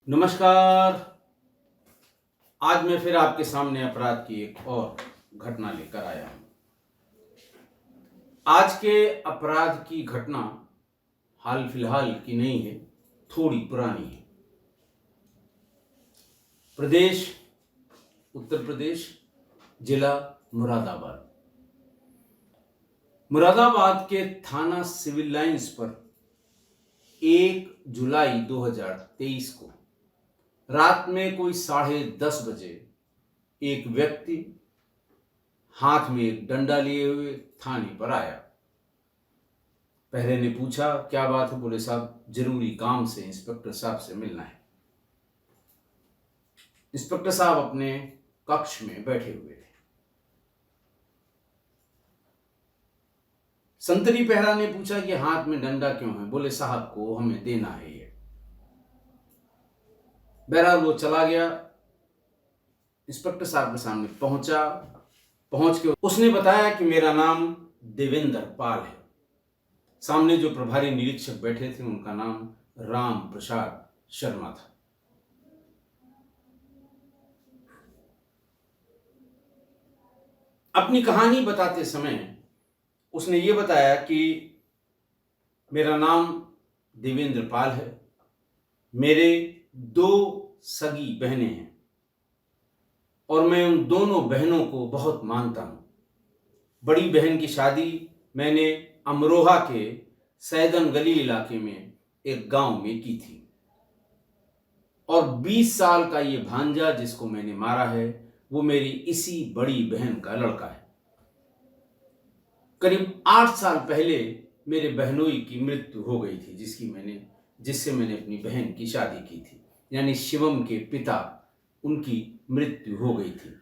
नमस्कार। आज मैं फिर आपके सामने अपराध की एक और घटना लेकर आया हूं। आज के अपराध की घटना हाल फिलहाल की नहीं है, थोड़ी पुरानी है। प्रदेश उत्तर प्रदेश, जिला मुरादाबाद। मुरादाबाद के थाना सिविल लाइंस पर 1 जुलाई 2023 को रात में कोई 10:30 बजे एक व्यक्ति हाथ में एक डंडा लिए हुए थाने पर आया। पहरे ने पूछा, क्या बात है? बोले, साहब जरूरी काम से इंस्पेक्टर साहब से मिलना है। इंस्पेक्टर साहब अपने कक्ष में बैठे हुए थे। संतरी पहरा ने पूछा कि हाथ में डंडा क्यों है? बोले, साहब को हमें देना है ये। बहरहाल वो चला गया। इंस्पेक्टर साहब के सामने पहुंच के उसने बताया कि मेरा नाम देवेंद्र पाल है। सामने जो प्रभारी निरीक्षक बैठे थे उनका नाम राम प्रसाद शर्मा था। अपनी कहानी बताते समय उसने ये बताया कि मेरा नाम देवेंद्र पाल है, मेरे 2 सगी बहनें हैं और मैं उन दोनों बहनों को बहुत मानता हूं। बड़ी बहन की शादी मैंने अमरोहा के सैदन गली इलाके में एक गांव में की थी और 20 साल का ये भांजा जिसको मैंने मारा है वो मेरी इसी बड़ी बहन का लड़का है। करीब 8 साल पहले मेरे बहनोई की मृत्यु हो गई थी, जिससे मैंने अपनी बहन की शादी की थी। यानी शिवम के पिता, उनकी मृत्यु हो गई थी।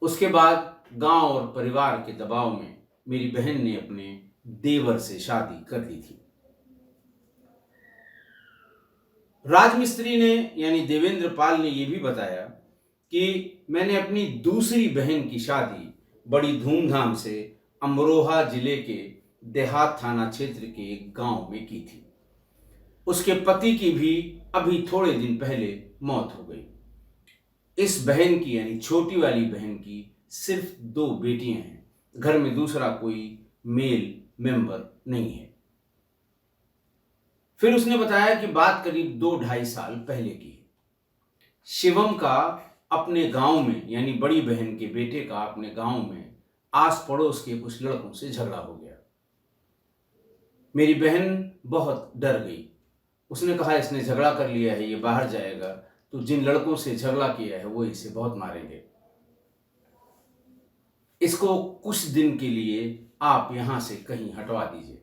उसके बाद गांव और परिवार के दबाव में मेरी बहन ने अपने देवर से शादी कर ली थी। राजमिस्त्री ने यानी देवेंद्र पाल ने यह भी बताया कि मैंने अपनी दूसरी बहन की शादी बड़ी धूमधाम से अमरोहा जिले के देहात थाना क्षेत्र के एक गांव में की थी। उसके पति की भी अभी थोड़े दिन पहले मौत हो गई। इस बहन की यानी छोटी वाली बहन की सिर्फ 2 बेटियां हैं। घर में दूसरा कोई मेल मेंबर नहीं है। फिर उसने बताया कि बात करीब 2-2.5 साल पहले की है। शिवम का अपने गांव में यानी बड़ी बहन के बेटे का अपने गांव में आस पड़ोस के कुछ लड़कों से झगड़ा हो गया। मेरी बहन बहुत डर गई। उसने कहा, इसने झगड़ा कर लिया है, ये बाहर जाएगा तो जिन लड़कों से झगड़ा किया है वो इसे बहुत मारेंगे। इसको कुछ दिन के लिए आप यहां से कहीं हटवा दीजिए।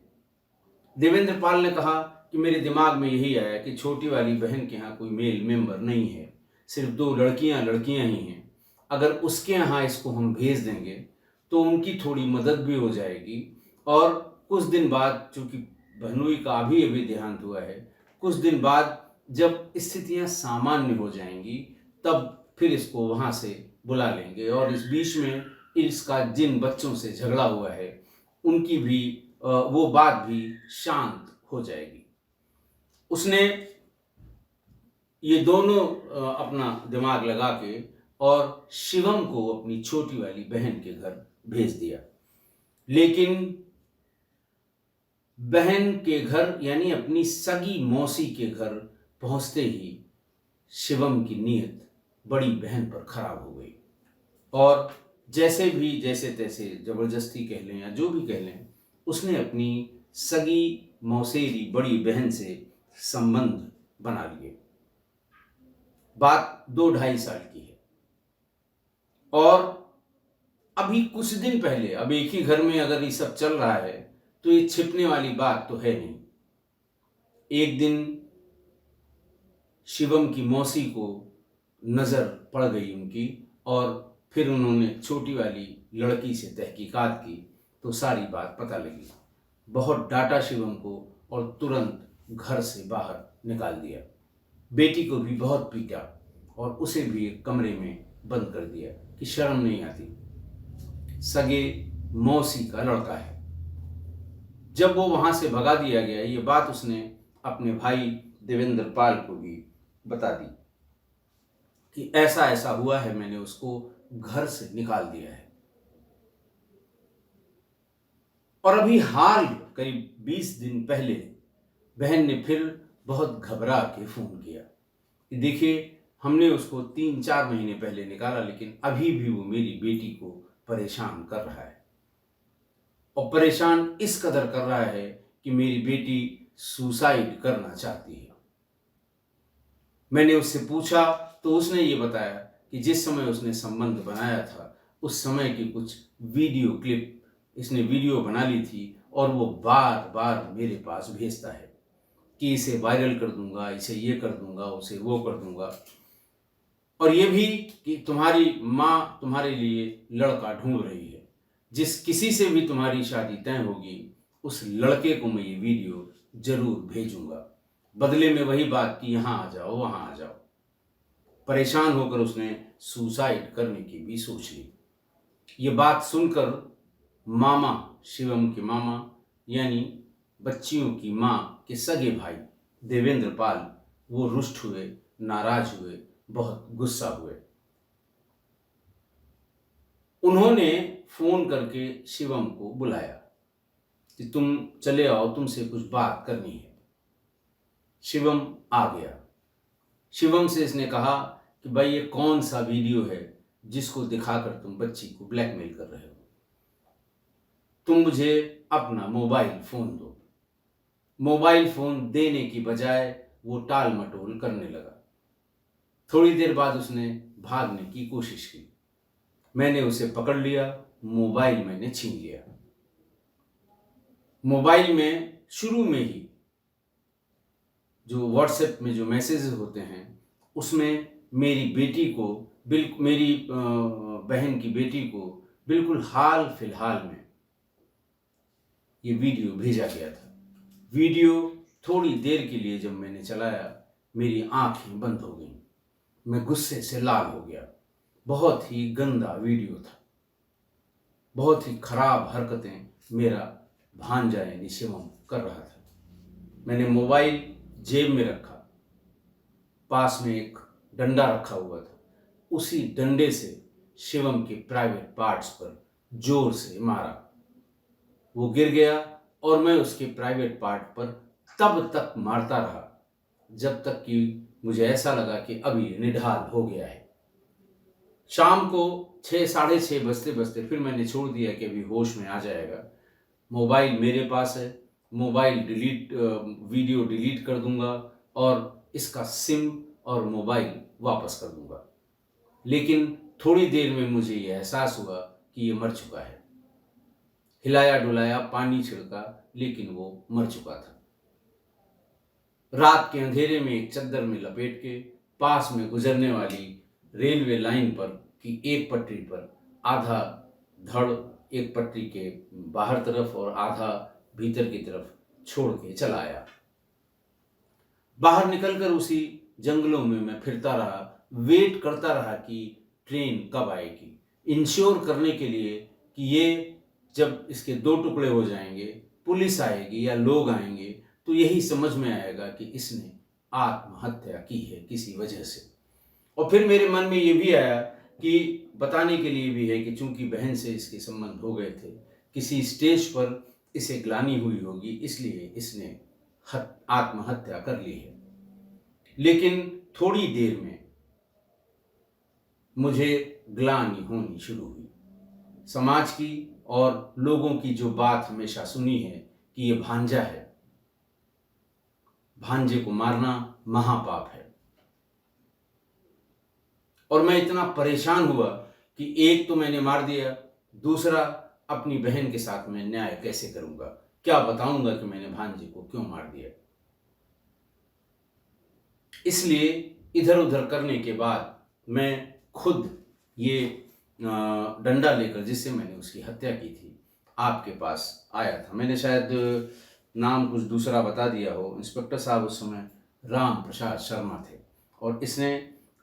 देवेंद्र पाल ने कहा कि मेरे दिमाग में यही आया कि छोटी वाली बहन के यहाँ कोई मेल मेंबर नहीं है, सिर्फ 2 लड़कियां ही हैं। अगर उसके यहाँ इसको हम भेज देंगे तो उनकी थोड़ी मदद भी हो जाएगी और कुछ दिन बाद, चूंकि बहनोई का अभी देहांत हुआ है, कुछ दिन बाद जब स्थितियां सामान्य हो जाएंगी तब फिर इसको वहां से बुला लेंगे और इस बीच में इसका जिन बच्चों से झगड़ा हुआ है उनकी भी वो बात भी शांत हो जाएगी। उसने ये दोनों अपना दिमाग लगा के और शिवम को अपनी छोटी वाली बहन के घर भेज दिया। लेकिन बहन के घर यानी अपनी सगी मौसी के घर पहुंचते ही शिवम की नीयत बड़ी बहन पर खराब हो गई और जैसे तैसे जबरदस्ती कह लें या जो भी कह लें, उसने अपनी सगी मौसेरी बड़ी बहन से संबंध बना लिए। बात 2-2.5 साल की है और अभी कुछ दिन पहले, अब एक ही घर में अगर ये सब चल रहा है तो ये छिपने वाली बात तो है नहीं। एक दिन शिवम की मौसी को नजर पड़ गई उनकी और फिर उन्होंने छोटी वाली लड़की से तहकीकात की तो सारी बात पता लगी। बहुत डांटा शिवम को और तुरंत घर से बाहर निकाल दिया। बेटी को भी बहुत पीटा और उसे भी एक कमरे में बंद कर दिया कि शर्म नहीं आती, सगे मौसी का लड़का है। जब वो वहां से भगा दिया गया, ये बात उसने अपने भाई देवेंद्र पाल को भी बता दी। कि ऐसा ऐसा हुआ है, मैंने उसको घर से निकाल दिया है। और अभी हाल करीब 20 दिन पहले बहन ने फिर बहुत घबरा के फ़ोन किया कि देखिए, हमने उसको 3-4 महीने पहले निकाला, लेकिन अभी भी वो मेरी बेटी को परेशान कर रहा है। और परेशान इस कदर कर रहा है कि मेरी बेटी सुसाइड करना चाहती है। मैंने उससे पूछा तो उसने ये बताया कि जिस समय उसने संबंध बनाया था, उस समय की कुछ वीडियो क्लिप इसने वीडियो बना ली थी और वो बार बार मेरे पास भेजता है कि इसे वायरल कर दूंगा, इसे ये कर दूंगा, उसे वो कर दूंगा। और ये भी कि तुम्हारी माँ तुम्हारे लिए लड़का ढूंढ रही है, जिस किसी से भी तुम्हारी शादी तय होगी, उस लड़के को मैं ये वीडियो जरूर भेजूंगा। बदले में वही बात कि यहाँ आ जाओ, वहाँ आ जाओ। परेशान होकर उसने सुसाइड करने की भी सोच ली। ये बात सुनकर मामा, शिवम के मामा यानी बच्चियों की माँ के सगे भाई देवेंद्र पाल, वो रुष्ट हुए, नाराज हुए, बहुत गुस्सा हुए। उन्होंने फोन करके शिवम को बुलाया कि तुम चले आओ, तुमसे कुछ बात करनी है। शिवम आ गया। शिवम से इसने कहा कि भाई, ये कौन सा वीडियो है जिसको दिखाकर तुम बच्ची को ब्लैकमेल कर रहे हो? तुम मुझे अपना मोबाइल फोन दो। मोबाइल फोन देने की बजाय वो टाल मटोल करने लगा। थोड़ी देर बाद उसने भागने की कोशिश की। मैंने उसे पकड़ लिया, मोबाइल मैंने छीन लिया। मोबाइल में शुरू में ही जो व्हाट्सएप में जो मैसेजेस होते हैं, उसमें मेरी बेटी को मेरी बहन की बेटी को बिल्कुल हाल फिलहाल में ये वीडियो भेजा गया था। वीडियो थोड़ी देर के लिए जब मैंने चलाया, मेरी आंखें बंद हो गईं। मैं गुस्से से लाल हो गया। बहुत ही गंदा वीडियो था। बहुत ही खराब हरकतें मेरा भांजा यानी शिवम कर रहा था। मैंने मोबाइल जेब में रखा। पास में एक डंडा रखा हुआ था। उसी डंडे से शिवम के प्राइवेट पार्ट्स पर जोर से मारा। वो गिर गया और मैं उसके प्राइवेट पार्ट पर तब तक मारता रहा जब तक कि मुझे ऐसा लगा कि अब ये निढाल हो गया है। शाम को 6, साढ़े 6 बजते बजते फिर मैंने छोड़ दिया कि अभी होश में आ जाएगा। मोबाइल मेरे पास है, मोबाइल वीडियो डिलीट कर दूंगा और इसका सिम और मोबाइल वापस कर दूंगा। लेकिन थोड़ी देर में मुझे ये एहसास हुआ कि ये मर चुका है। हिलाया डुलाया, पानी छिड़का, लेकिन वो मर चुका था। रात के अंधेरे में एक चद्दर में लपेट के पास में गुजरने वाली रेलवे लाइन पर की एक पटरी पर आधा धड़ एक पटरी के बाहर तरफ और आधा भीतर की तरफ छोड़ के चला आया। बाहर निकलकर उसी जंगलों में मैं फिरता रहा, वेट करता रहा कि ट्रेन कब आएगी, इंश्योर करने के लिए कि ये जब इसके 2 टुकड़े हो जाएंगे, पुलिस आएगी या लोग आएंगे तो यही समझ में आएगा कि इसने आत्महत्या की है किसी वजह से। और फिर मेरे मन में ये भी आया कि बताने के लिए भी है कि चूंकि बहन से इसके संबंध हो गए थे, किसी स्टेज पर इसे ग्लानि हुई होगी, इसलिए इसने आत्महत्या कर ली है। लेकिन थोड़ी देर में मुझे ग्लानि होनी शुरू हुई। समाज की और लोगों की जो बात हमेशा सुनी है कि ये भांजा है, भांजे को मारना महापाप है। और मैं इतना परेशान हुआ कि एक तो मैंने मार दिया, दूसरा अपनी बहन के साथ मैं न्याय कैसे करूंगा, क्या बताऊंगा कि मैंने भांजे को क्यों मार दिया। इसलिए इधर उधर करने के बाद मैं खुद ये डंडा लेकर, जिससे मैंने उसकी हत्या की थी, आपके पास आया था। मैंने शायद नाम कुछ दूसरा बता दिया हो। इंस्पेक्टर साहब उस समय राम प्रसाद शर्मा थे और इसने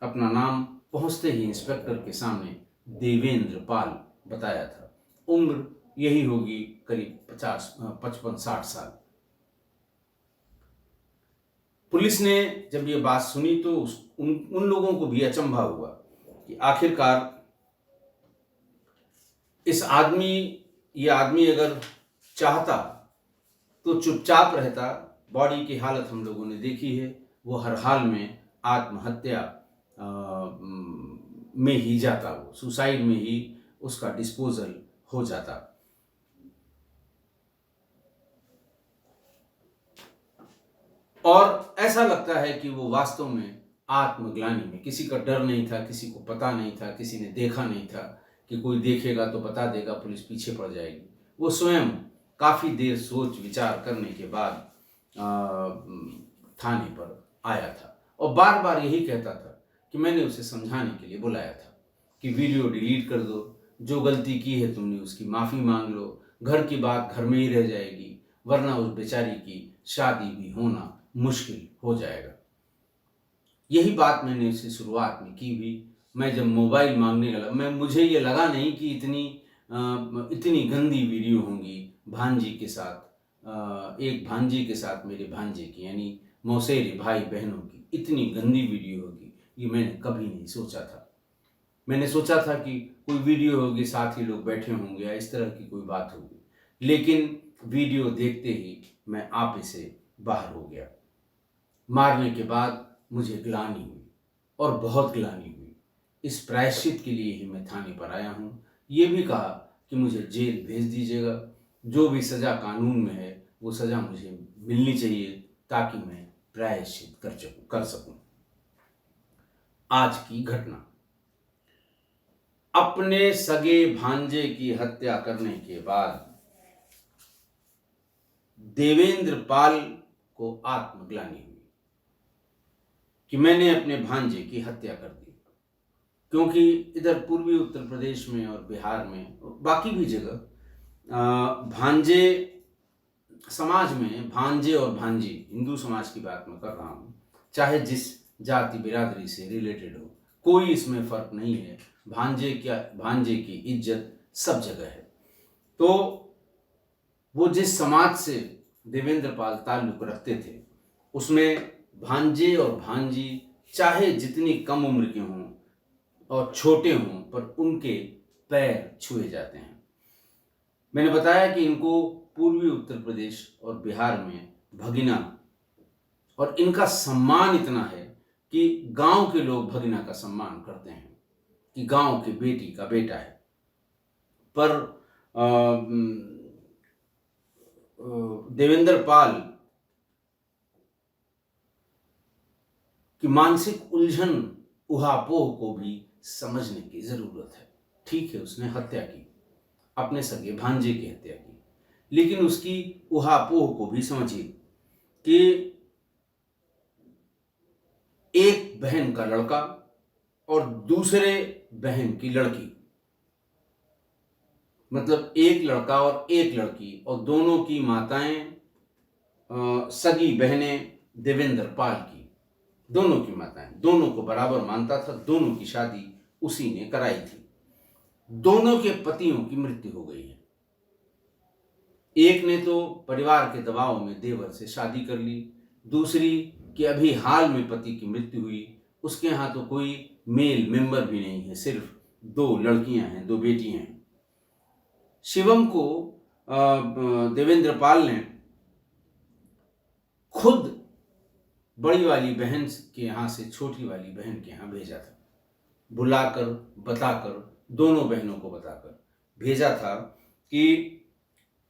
अपना नाम पहुंचते ही इंस्पेक्टर के सामने देवेंद्र पाल बताया था। उम्र यही होगी करीब 55-60 साल। पुलिस ने जब ये बात सुनी तो उन लोगों को भी अचंभा हुआ कि आखिरकार ये आदमी अगर चाहता तो चुपचाप रहता। बॉडी की हालत हम लोगों ने देखी है, वो हर हाल में आत्महत्या में ही जाता, वो सुसाइड में ही उसका डिस्पोजल हो जाता। और ऐसा लगता है कि वो वास्तव में आत्मग्लानि में, किसी का डर नहीं था, किसी को पता नहीं था, किसी ने देखा नहीं था कि कोई देखेगा तो बता देगा, पुलिस पीछे पड़ जाएगी। वो स्वयं काफ़ी देर सोच विचार करने के बाद थाने पर आया था और बार बार यही कहता था कि मैंने उसे समझाने के लिए बुलाया था कि वीडियो डिलीट कर दो, जो गलती की है तुमने उसकी माफ़ी मांग लो, घर की बात घर में ही रह जाएगी, वरना उस बेचारी की शादी भी होना मुश्किल हो जाएगा। यही बात मैंने उससे शुरुआत में की भी। मैं जब मोबाइल मांगने लगा, मुझे ये लगा नहीं कि इतनी गंदी वीडियो होंगी भांजी के साथ, एक भांजी के साथ मेरे भांजे की, यानी मौसेरे भाई बहनों की इतनी गंदी वीडियो होगी, ये मैंने कभी नहीं सोचा था। मैंने सोचा था कि कोई वीडियो होगी, साथ ही लोग बैठे होंगे या इस तरह की कोई बात होगी, लेकिन वीडियो देखते ही मैं आपे से बाहर हो गया। मारने के बाद मुझे ग्लानि हुई और बहुत ग्लानि हुई। इस प्रायश्चित के लिए ही मैं थाने पर आया हूँ। ये भी कहा कि मुझे जेल भेज दीजिएगा, जो भी सज़ा कानून में है वो सज़ा मुझे मिलनी चाहिए ताकि मैं प्रायश्चित कर सकूं। आज की घटना, अपने सगे भांजे की हत्या करने के बाद देवेंद्र पाल को आत्मग्लानि हुई कि मैंने अपने भांजे की हत्या कर दी। क्योंकि इधर पूर्वी उत्तर प्रदेश में और बिहार में, बाकी भी जगह भांजे समाज में, भांजे और भांजी, हिंदू समाज की बात मैं कर रहा हूँ, चाहे जिस जाति बिरादरी से रिलेटेड हो, कोई इसमें फर्क नहीं है। भांजे की इज्जत सब जगह है। तो वो जिस समाज से देवेंद्र पाल ताल्लुक रखते थे, उसमें भांजे और भांजी चाहे जितनी कम उम्र के हों और छोटे हों, पर उनके पैर छुए जाते हैं। मैंने बताया कि इनको पूर्वी उत्तर प्रदेश और बिहार में भगिना, और इनका सम्मान इतना है कि गांव के लोग भगिना का सम्मान करते हैं कि गांव के बेटी का बेटा है। पर देवेंद्र पाल की मानसिक उलझन, उहापोह को भी समझने की जरूरत है। ठीक है, उसने हत्या की, अपने सगे भांजे की हत्या की, लेकिन उसकी उहापोह को भी समझिए कि एक बहन का लड़का और दूसरे बहन की लड़की, मतलब एक लड़का और एक लड़की, और दोनों की माताएं सगी बहनें देवेंद्र पाल की, दोनों की माताएं, दोनों को बराबर मानता था, दोनों की शादी उसी ने कराई थी। दोनों के पतियों की मृत्यु हो गई है। एक ने तो परिवार के दबाव में देवर से शादी कर ली, दूसरी कि अभी हाल में पति की मृत्यु हुई, उसके यहाँ तो कोई मेल मेंबर भी नहीं है, सिर्फ 2 लड़कियां हैं, 2 बेटियां हैं। शिवम को देवेंद्र पाल ने खुद बड़ी वाली बहन के यहाँ से छोटी वाली बहन के यहाँ भेजा था, बुलाकर बताकर, दोनों बहनों को बताकर भेजा था कि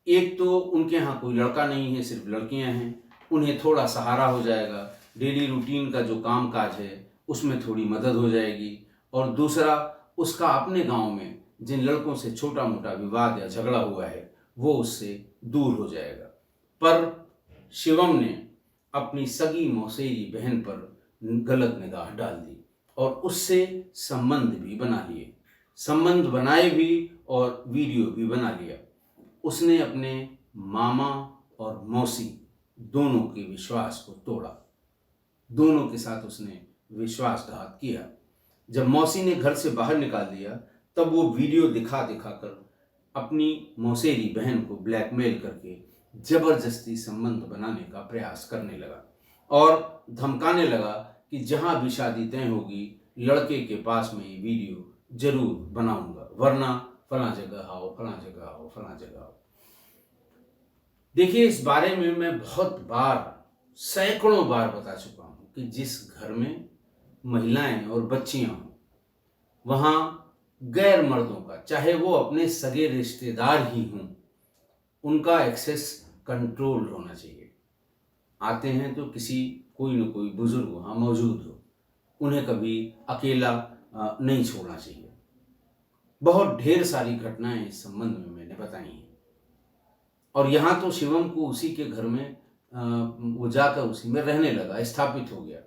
एक तो उनके यहाँ कोई लड़का नहीं है, सिर्फ लड़कियां हैं, उन्हें थोड़ा सहारा हो जाएगा, डेली रूटीन का जो काम काज है उसमें थोड़ी मदद हो जाएगी, और दूसरा उसका अपने गांव में जिन लड़कों से छोटा मोटा विवाद या झगड़ा हुआ है वो उससे दूर हो जाएगा। पर शिवम ने अपनी सगी मौसेरी बहन पर गलत निगाह डाल दी और उससे संबंध भी बना लिए, संबंध बनाए भी और वीडियो भी बना लिया। उसने अपने मामा और मौसी दोनों के विश्वास को तोड़ा, दोनों के साथ उसने विश्वासघात किया। जब मौसी ने घर से बाहर निकाल दिया तब वो वीडियो दिखा कर अपनी मौसेरी बहन को ब्लैकमेल करके जबरदस्ती संबंध बनाने का प्रयास करने लगा। और धमकाने लगा कि जहां भी शादी तय होगी लड़के के पास में ये वीडियो जरूर बनाऊंगा, वरना फलां जगह आओ, फलां जगह आओ, फलां जगह आओ। देखिए, इस बारे में मैं बहुत बार, सैकड़ों बार बता चुका हूं कि जिस घर में महिलाएं और बच्चियां हों, वहां गैर मर्दों का, चाहे वो अपने सगे रिश्तेदार ही हों, उनका एक्सेस कंट्रोल होना चाहिए। आते हैं तो कोई न कोई बुजुर्ग वहां मौजूद हो, उन्हें कभी अकेला नहीं छोड़ना चाहिए। बहुत ढेर सारी घटनाएं इस संबंध में मैंने बताई हैं। और यहाँ तो शिवम को उसी के घर में वो जाकर उसी में रहने लगा, स्थापित हो गया।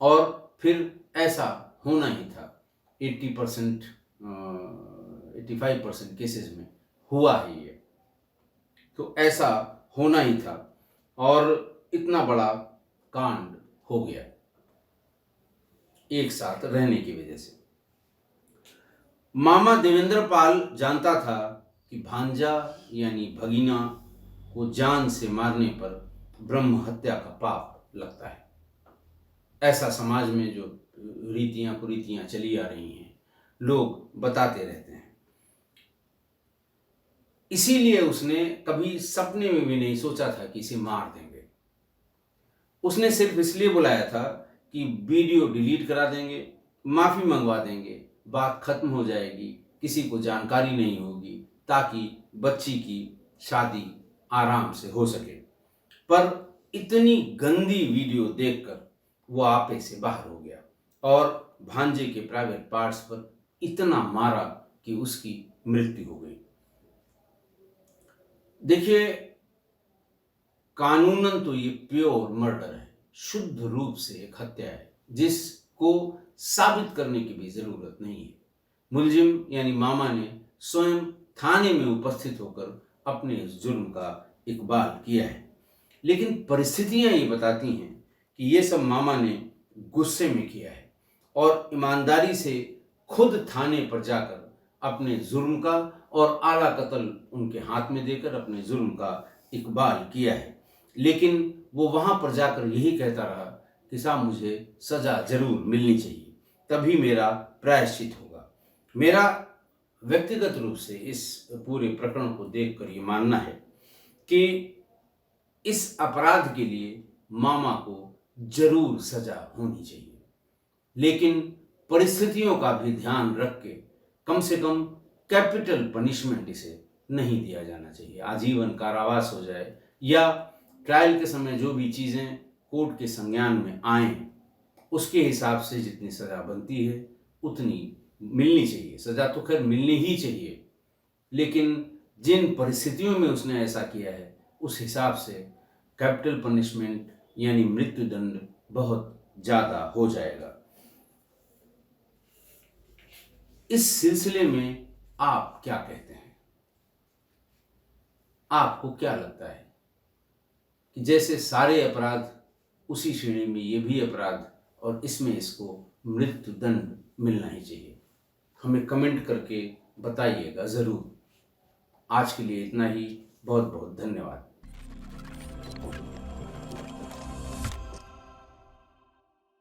और फिर ऐसा होना ही था। 80% 85% केसेस में हुआ है ये, तो ऐसा होना ही था और इतना बड़ा कांड हो गया एक साथ रहने की वजह से। मामा देवेंद्र पाल जानता था कि भांजा यानी भगीना को जान से मारने पर ब्रह्म हत्या का पाप लगता है। ऐसा समाज में जो रीतियां कुरीतियां चली आ रही हैं, लोग बताते रहते हैं। इसीलिए उसने कभी सपने में भी नहीं सोचा था कि इसे मार देंगे। उसने सिर्फ इसलिए बुलाया था कि वीडियो डिलीट करा देंगे, माफी मंगवा देंगे, बात खत्म हो जाएगी, किसी को जानकारी नहीं होगी, ताकि बच्ची की शादी आराम से हो सके। पर इतनी गंदी वीडियो देखकर वो आपे से बाहर हो गया और भांजे के प्राइवेट पार्ट्स पर इतना मारा कि उसकी मृत्यु हो गई। देखिए, कानूनन तो ये प्योर मर्डर है, शुद्ध रूप से एक हत्या है, जिसको साबित करने की भी जरूरत नहीं है। मुलजिम यानी मामा ने स्वयं थाने में उपस्थित होकर अपने जुर्म का इकबाल किया है। लेकिन परिस्थितियां ये बताती हैं कि ये सब मामा ने गुस्से में किया है और ईमानदारी से खुद थाने पर जाकर अपने जुर्म का और आला कत्ल उनके हाथ में देकर अपने जुर्म का इकबाल किया है। लेकिन वो वहां पर जाकर यही कहता रहा कि साहब, मुझे सजा जरूर मिलनी चाहिए, तभी मेरा प्रायश्चित होगा। मेरा व्यक्तिगत रूप से इस पूरे प्रकरण को देखकर ये मानना है कि इस अपराध के लिए मामा को जरूर सजा होनी चाहिए, लेकिन परिस्थितियों का भी ध्यान रख के कम से कम कैपिटल पनिशमेंट इसे नहीं दिया जाना चाहिए। आजीवन कारावास हो जाए या ट्रायल के समय जो भी चीज़ें कोर्ट के संज्ञान में आए उसके हिसाब से जितनी सज़ा बनती है उतनी मिलनी चाहिए। सज़ा तो खैर मिलनी ही चाहिए, लेकिन जिन परिस्थितियों में उसने ऐसा किया है उस हिसाब से कैपिटल पनिशमेंट यानी मृत्युदंड बहुत ज़्यादा हो जाएगा। इस सिलसिले में आप क्या कहते हैं? आपको क्या लगता है कि जैसे सारे अपराध उसी श्रेणी में ये भी अपराध और इसमें इसको मृत्युदंड मिलना ही चाहिए? हमें कमेंट करके बताइएगा ज़रूर। आज के लिए इतना ही। बहुत बहुत धन्यवाद।